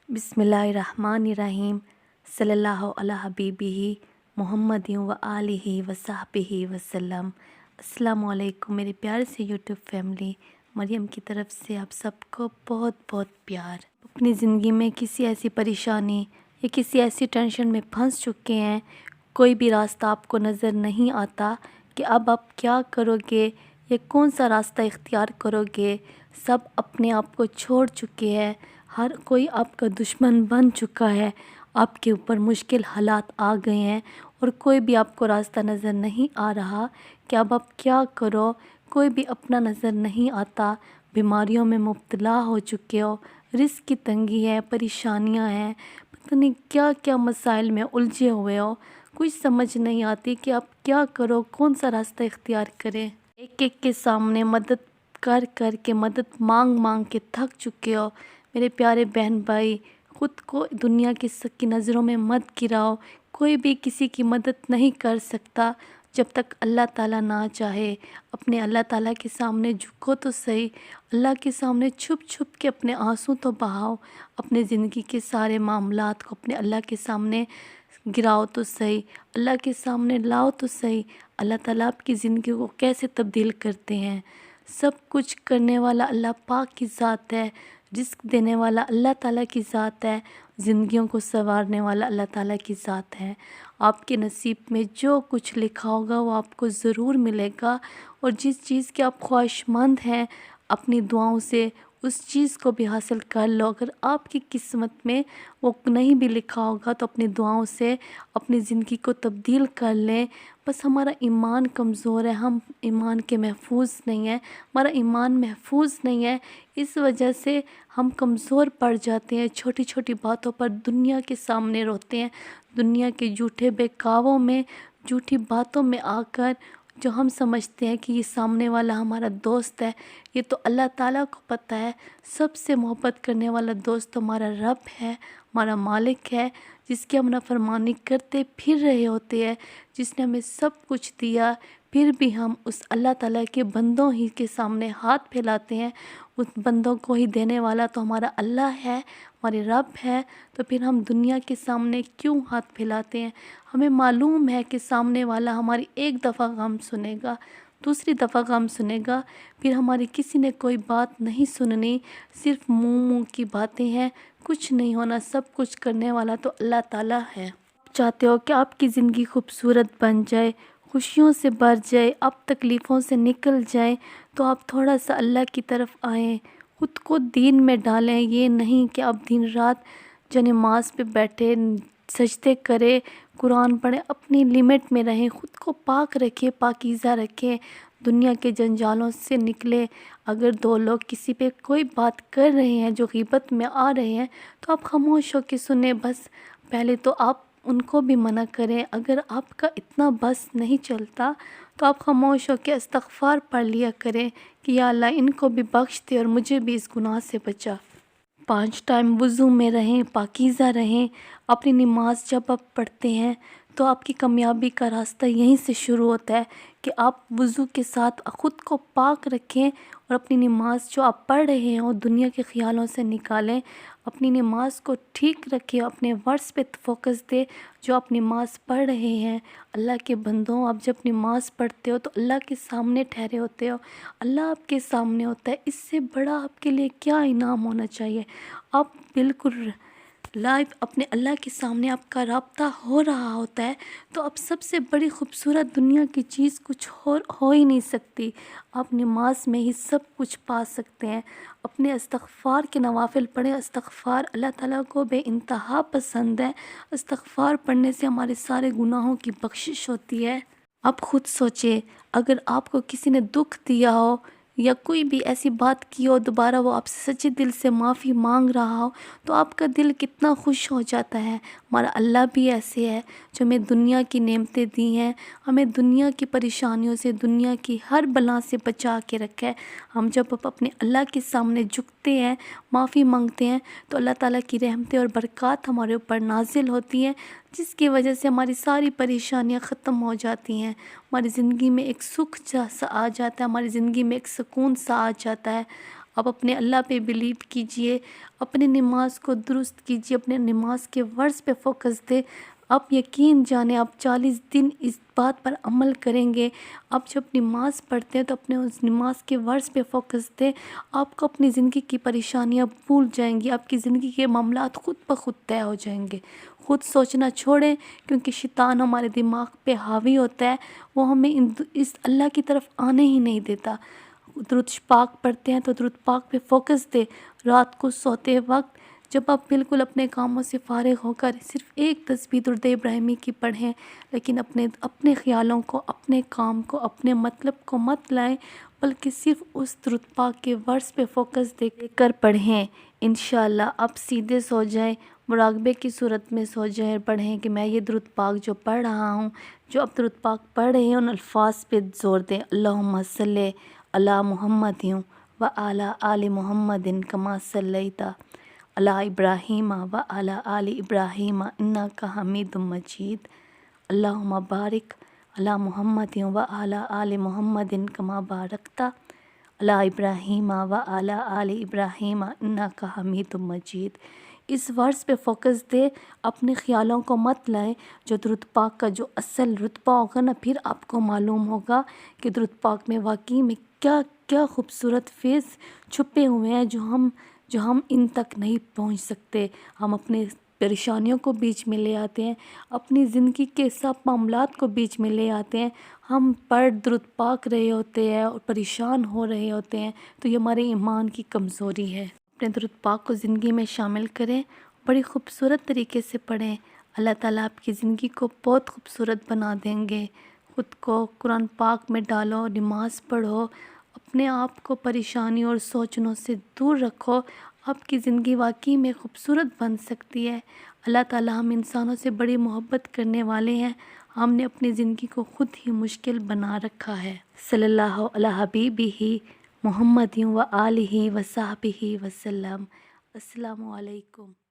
بسم اللہ الرحمن الرحیم صلی اللہ علی حبیبہ محمد و آلہ و صحبہ وسلم۔ السلام علیکم میرے پیارے سے یوٹیوب فیملی، مریم کی طرف سے آپ سب کو بہت بہت پیار۔ اپنی زندگی میں کسی ایسی پریشانی یا کسی ایسی ٹینشن میں پھنس چکے ہیں، کوئی بھی راستہ آپ کو نظر نہیں آتا کہ اب آپ کیا کرو گے یا کون سا راستہ اختیار کرو گے۔ سب اپنے آپ کو چھوڑ چکے ہیں، ہر کوئی آپ کا دشمن بن چکا ہے، آپ کے اوپر مشکل حالات آ گئے ہیں اور کوئی بھی آپ کو راستہ نظر نہیں آ رہا کہ اب آپ کیا کرو۔ کوئی بھی اپنا نظر نہیں آتا، بیماریوں میں مبتلا ہو چکے ہو، رزق کی تنگی ہے، پریشانیاں ہیں، پتہ نہیں کیا کیا مسائل میں الجھے ہوئے ہو، کچھ سمجھ نہیں آتی کہ آپ کیا کرو، کون سا راستہ اختیار کریں۔ ایک ایک کے سامنے مدد کر کر کے، مدد مانگ مانگ کے تھک چکے ہو۔ میرے پیارے بہن بھائی، خود کو دنیا کی نظروں میں مت گراؤ۔ کوئی بھی کسی کی مدد نہیں کر سکتا جب تک اللہ تعالیٰ نہ چاہے۔ اپنے اللہ تعالیٰ کے سامنے جھکو تو صحیح، اللہ کے سامنے چھپ چھپ کے اپنے آنسو تو بہاؤ، اپنے زندگی کے سارے معاملات کو اپنے اللہ کے سامنے گراؤ تو صحیح، اللہ کے سامنے لاؤ تو صحیح۔ اللہ تعالیٰ آپ کی زندگی کو کیسے تبدیل کرتے ہیں۔ سب کچھ کرنے والا اللہ پاک کی ذات ہے، رزق دینے والا اللہ تعالیٰ کی ذات ہے، زندگیوں کو سنوارنے والا اللہ تعالیٰ کی ذات ہے۔ آپ کے نصیب میں جو کچھ لکھا ہوگا وہ آپ کو ضرور ملے گا، اور جس چیز کے آپ خواہش مند ہیں اپنی دعاؤں سے اس چیز کو بھی حاصل کر لو۔ اگر آپ کی قسمت میں وہ نہیں بھی لکھا ہوگا تو اپنی دعاؤں سے اپنی زندگی کو تبدیل کر لیں۔ بس ہمارا ایمان کمزور ہے، ہم ایمان کے محفوظ نہیں ہیں، ہمارا ایمان محفوظ نہیں ہے، اس وجہ سے ہم کمزور پڑ جاتے ہیں، چھوٹی چھوٹی باتوں پر دنیا کے سامنے روتے ہیں، دنیا کے جھوٹے بہکاووں میں، جھوٹی باتوں میں آ کر جو ہم سمجھتے ہیں کہ یہ سامنے والا ہمارا دوست ہے، یہ تو اللہ تعالیٰ کو پتہ ہے۔ سب سے محبت کرنے والا دوست ہمارا رب ہے، ہمارا مالک ہے، جس کی ہم نافرمانی کرتے پھر رہے ہوتے ہیں، جس نے ہمیں سب کچھ دیا، پھر بھی ہم اس اللہ تعالیٰ کے بندوں ہی کے سامنے ہاتھ پھیلاتے ہیں۔ اس بندوں کو ہی دینے والا تو ہمارا اللہ ہے، ہمارے رب ہے، تو پھر ہم دنیا کے سامنے کیوں ہاتھ پھیلاتے ہیں؟ ہمیں معلوم ہے کہ سامنے والا ہماری ایک دفعہ غم سنے گا، دوسری دفعہ غم سنے گا، پھر ہماری کسی نے کوئی بات نہیں سننی، صرف منہ کی باتیں ہیں، کچھ نہیں ہونا، سب کچھ کرنے والا تو اللہ تعالیٰ ہے۔ چاہتے ہو کہ آپ کی زندگی خوبصورت بن جائے، خوشیوں سے بھر جائے، آپ تکلیفوں سے نکل جائیں، تو آپ تھوڑا سا اللہ کی طرف آئیں، خود کو دین میں ڈالیں۔ یہ نہیں کہ آپ دن رات جو نماز پہ بیٹھے سجدے کرے، قرآن پڑھیں، اپنی لمٹ میں رہیں، خود کو پاک رکھیں، پاکیزہ رکھیں، دنیا کے جنجالوں سے نکلے۔ اگر دو لوگ کسی پہ کوئی بات کر رہے ہیں جو غیبت میں آ رہے ہیں تو آپ خاموش ہو کے سنیں، بس پہلے تو آپ ان کو بھی منع کریں۔ اگر آپ کا اتنا بس نہیں چلتا تو آپ خاموش ہو کے استغفار پڑھ لیا کریں کہ یا اللہ ان کو بھی بخش دے اور مجھے بھی اس گناہ سے بچا۔ 5 ٹائم وضو میں رہیں، پاکیزہ رہیں۔ اپنی نماز جب آپ پڑھتے ہیں تو آپ کی کامیابی کا راستہ یہیں سے شروع ہوتا ہے کہ آپ وضو کے ساتھ خود کو پاک رکھیں اور اپنی نماز جو آپ پڑھ رہے ہوں دنیا کے خیالوں سے نکالیں، اپنی نماز کو ٹھیک رکھیں، اپنے ورڈز پہ فوکس دے جو آپ نماز پڑھ رہے ہیں۔ اللہ کے بندوں، آپ جب نماز پڑھتے ہو تو اللہ کے سامنے ٹھہرے ہوتے ہو، اللہ آپ کے سامنے ہوتا ہے، اس سے بڑا آپ کے لیے کیا انعام ہونا چاہیے؟ آپ بالکل لائیو اپنے اللہ کے سامنے آپ کا رابطہ ہو رہا ہوتا ہے، تو اب سب سے بڑی خوبصورت دنیا کی چیز کچھ ہو ہی نہیں سکتی۔ آپ نماز میں ہی سب کچھ پا سکتے ہیں۔ اپنے استغفار کے نوافل پڑھیں، استغفار اللہ تعالیٰ کو بے انتہا پسند ہے۔ استغفار پڑھنے سے ہمارے سارے گناہوں کی بخشش ہوتی ہے۔ اب خود سوچیں، اگر آپ کو کسی نے دکھ دیا ہو یا کوئی بھی ایسی بات کی ہو، دوبارہ وہ آپ سے سچے دل سے معافی مانگ رہا ہو تو آپ کا دل کتنا خوش ہو جاتا ہے۔ ہمارا اللہ بھی ایسے ہے جو ہمیں دنیا کی نعمتیں دی ہیں، ہمیں دنیا کی پریشانیوں سے، دنیا کی ہر بلا سے بچا کے رکھا ہے۔ ہم جب اپنے اللہ کے سامنے جھکتے ہیں، معافی مانگتے ہیں تو اللہ تعالیٰ کی رحمتیں اور برکات ہمارے اوپر نازل ہوتی ہیں، جس کی وجہ سے ہماری ساری پریشانیاں ختم ہو جاتی ہیں، ہماری زندگی میں ایک سکھ سا آ جاتا ہے، ہماری زندگی میں ایک سکون سا آ جاتا ہے۔ آپ اپنے اللہ پہ بلیو کیجئے، اپنی نماز کو درست کیجئے، اپنے نماز کے ورز پہ فوکس دیں۔ آپ یقین جانیں آپ 40 دن اس بات پر عمل کریں گے، آپ جب نماز پڑھتے ہیں تو اپنے اس نماز کے ورز پہ فوکس دیں، آپ کو اپنی زندگی کی پریشانیاں بھول جائیں گی، آپ کی زندگی کے معاملات خود بخود طے ہو جائیں گے۔ خود سوچنا چھوڑیں، کیونکہ شیطان ہمارے دماغ پہ حاوی ہوتا ہے، وہ ہمیں اس اللہ کی طرف آنے ہی نہیں دیتا۔ درود پاک پڑھتے ہیں تو درود پاک پہ فوکس دے۔ رات کو سوتے وقت جب آپ بالکل اپنے کاموں سے فارغ ہو کر صرف ایک تسبیح درود ابراہیمی کی پڑھیں، لیکن اپنے خیالوں کو، اپنے کام کو، اپنے مطلب کو مت لائیں، بلکہ صرف اس درود پاک کے ورس پہ فوکس دے کر پڑھیں۔ انشاءاللہ آپ سیدھے سو جائیں، مراقبے کی صورت میں سو جائیں، پڑھیں کہ میں یہ درود پاک جو پڑھ رہا ہوں، جو آپ درود پاک پڑھ رہے ہیں، ان الفاظ پہ زور دیں۔ اللہم صلی علی محمد و علی آل محمد کما صلیت علی ابراہیم و علی آل ابراہیم انک حمید مجید۔ اللہم بارک علی محمد و علی آل محمد کما بارکت علی ابراہیم و علی آل ابراہیم انک حمید مجید۔ اس ورس پہ فوکس دے، اپنے خیالوں کو مت لائیں۔ جو درود پاک کا جو اصل رتبہ ہوگا نا، پھر آپ کو معلوم ہوگا کہ درود پاک میں واقعی میں کیا کیا خوبصورت فیض چھپے ہوئے ہیں جو ہم ان تک نہیں پہنچ سکتے۔ ہم اپنے پریشانیوں کو بیچ میں لے آتے ہیں، اپنی زندگی کے سب معاملات کو بیچ میں لے آتے ہیں، ہم پڑھ درود پاک رہے ہوتے ہیں اور پریشان ہو رہے ہوتے ہیں، تو یہ ہمارے ایمان کی کمزوری ہے۔ اپنے درود پاک کو زندگی میں شامل کریں، بڑی خوبصورت طریقے سے پڑھیں، اللہ تعالیٰ آپ کی زندگی کو بہت خوبصورت بنا دیں گے۔ خود کو قرآن پاک میں ڈالو، نماز پڑھو، اپنے آپ کو پریشانیوں اور سوچنوں سے دور رکھو، آپ کی زندگی واقعی میں خوبصورت بن سکتی ہے۔ اللہ تعالیٰ ہم انسانوں سے بڑی محبت کرنے والے ہیں، ہم نے اپنی زندگی کو خود ہی مشکل بنا رکھا ہے۔ صلی اللہ علی حبیبہ محمد و آلہ و صحبہ وسلم۔ السلام علیکم۔